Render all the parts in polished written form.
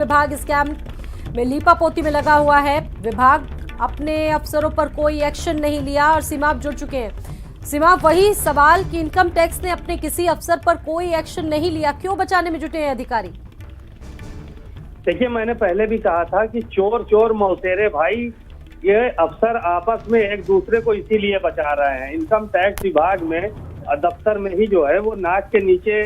विभाग स्कैम में लीपापोती में लगा हुआ है। विभाग अपने अफसरों पर कोई एक्शन नहीं लिया और सीमाप जुड़ चुके हैं। सीमाप, वही सवाल कि इनकम टैक्स ने अपने किसी अफसर पर कोई एक्शन नहीं लिया, क्यों बचाने में जुटे हैं अधिकारी? देखिए, मैंने पहले भी कहा था कि चोर चोर मौसेरे भाई, ये अफसर आपस में एक दूसरे को इसीलिए बचा रहे हैं। इनकम टैक्स विभाग में दफ्तर में ही जो है वो नाक के नीचे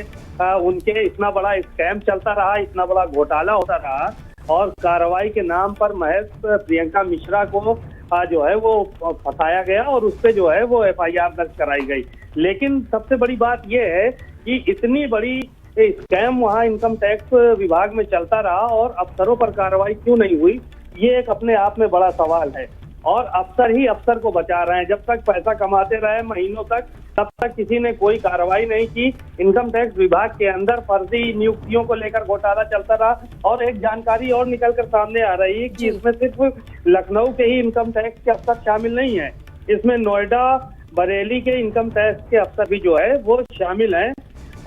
उनके इतना बड़ा स्कैम चलता रहा, इतना बड़ा घोटाला होता रहा और कार्रवाई के नाम पर महज प्रियंका मिश्रा को जो है वो फंसाया गया और उस पे जो है वो एफआईआर दर्ज कराई गई। लेकिन सबसे बड़ी बात ये है कि इतनी बड़ी स्कैम वहाँ इनकम टैक्स विभाग में चलता रहा और अफसरों पर कार्रवाई क्यों नहीं हुई, ये एक अपने आप में बड़ा सवाल है। और अफसर ही अफसर को बचा रहे हैं। जब तक पैसा कमाते रहे महीनों तक, तब तक किसी ने कोई कार्रवाई नहीं की। इनकम टैक्स विभाग के अंदर फर्जी नियुक्तियों को लेकर घोटाला चलता रहा और एक जानकारी और निकलकर सामने आ रही है कि इसमें सिर्फ लखनऊ के ही इनकम टैक्स के अफसर शामिल नहीं है, इसमें नोएडा, बरेली के इनकम टैक्स के अफसर भी जो है वो शामिल हैं।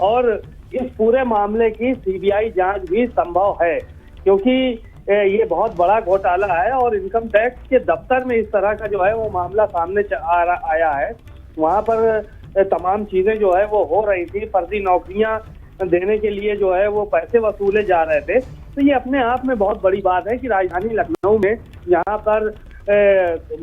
और इस पूरे मामले की सीबीआई जांच भी संभव है, क्योंकि ये बहुत बड़ा घोटाला है और इनकम टैक्स के दफ्तर में इस तरह का जो है वो मामला सामने आया है। वहाँ पर तमाम चीजें जो है वो हो रही थी, फर्जी नौकरियां देने के लिए जो है वो पैसे वसूले जा रहे थे। तो ये अपने आप में बहुत बड़ी बात है कि राजधानी लखनऊ में यहाँ पर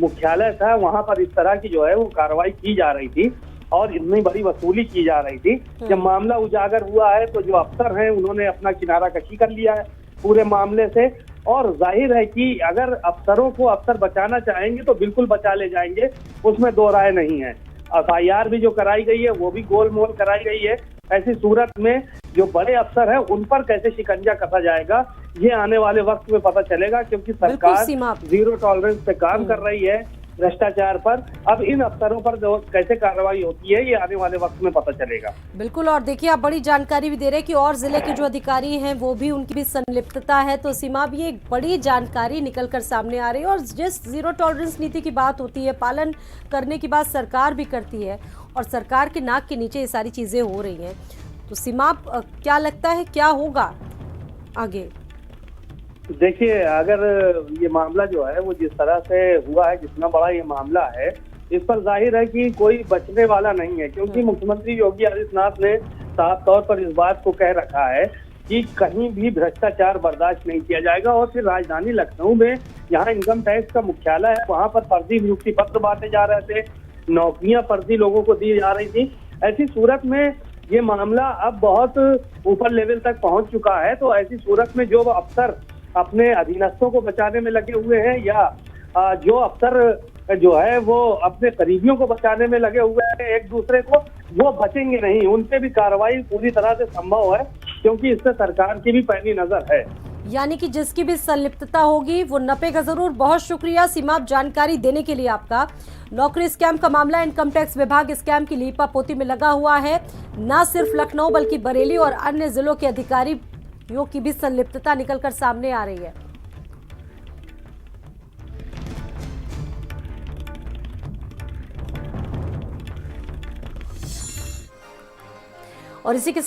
मुख्यालय था, वहाँ पर इस तरह की जो है वो कार्रवाई की जा रही थी और इतनी बड़ी वसूली की जा रही थी। जब मामला उजागर हुआ है तो जो अफसर हैं उन्होंने अपना किनारा कशी कर लिया है पूरे मामले से। और जाहिर है कि अगर अफसरों को अफसर बचाना चाहेंगे तो बिल्कुल बचा ले जाएंगे, उसमें दो राय नहीं है। एफआईआर भी जो कराई गई है वो भी गोलमोल कराई गई है। ऐसी सूरत में जो बड़े अफसर हैं उन पर कैसे शिकंजा कसा जाएगा, ये आने वाले वक्त में पता चलेगा, क्योंकि सरकार जीरो टॉलरेंस पे काम कर रही है भ्रष्टाचार पर। अब इन अफसरों पर जो कैसे कार्रवाई होती है ये आने वाले वक्त में पता चलेगा। बिल्कुल। और देखिए, आप बड़ी जानकारी भी दे रहे हैं कि और जिले के जो अधिकारी हैं वो भी, उनकी भी संलिप्तता है। तो सीमा भी एक बड़ी जानकारी निकल कर सामने आ रही है। और जिस जीरो टॉलरेंस नीति की बात होती है, पालन करने की बात सरकार भी करती है और सरकार के नाक के नीचे ये सारी चीजें हो रही हैं। तो सीमा, क्या लगता है क्या होगा आगे? देखिए, अगर ये मामला जो है वो जिस तरह से हुआ है, जितना बड़ा ये मामला है, इस पर जाहिर है कि कोई बचने वाला नहीं है, क्योंकि मुख्यमंत्री योगी आदित्यनाथ ने साफ तौर पर इस बात को कह रखा है कि कहीं भी भ्रष्टाचार बर्दाश्त नहीं किया जाएगा। और फिर राजधानी लखनऊ में यहाँ इनकम टैक्स का मुख्यालय है, वहाँ पर फर्जी नियुक्ति पत्र बांटे जा रहे थे, नौकरियां फर्जी लोगों को दी जा रही थी। ऐसी सूरत में ये मामला अब बहुत ऊपर लेवल तक पहुंच चुका है। तो ऐसी सूरत में जो अफसर अपने अधीनस्थों को बचाने में लगे हुए हैं या जो अफसर जो है वो अपने करीबियों को बचाने में लगे हुए हैं एक दूसरे को, वो बचेंगे नहीं। उन पे भी कार्रवाई पूरी तरह से संभव है, क्योंकि इससे सरकार की भी पैनी नजर है। यानी कि जिसकी भी संलिप्तता होगी वो नपेगा जरूर। बहुत शुक्रिया सीमा, जानकारी देने के लिए आपका। नौकरी स्कैम का मामला इनकम टैक्स विभाग स्कैम की लीपापोती में लगा हुआ है। न सिर्फ लखनऊ बल्कि बरेली और अन्य जिलों के अधिकारियों की भी संलिप्तता निकलकर सामने आ रही है। और इसी के साथ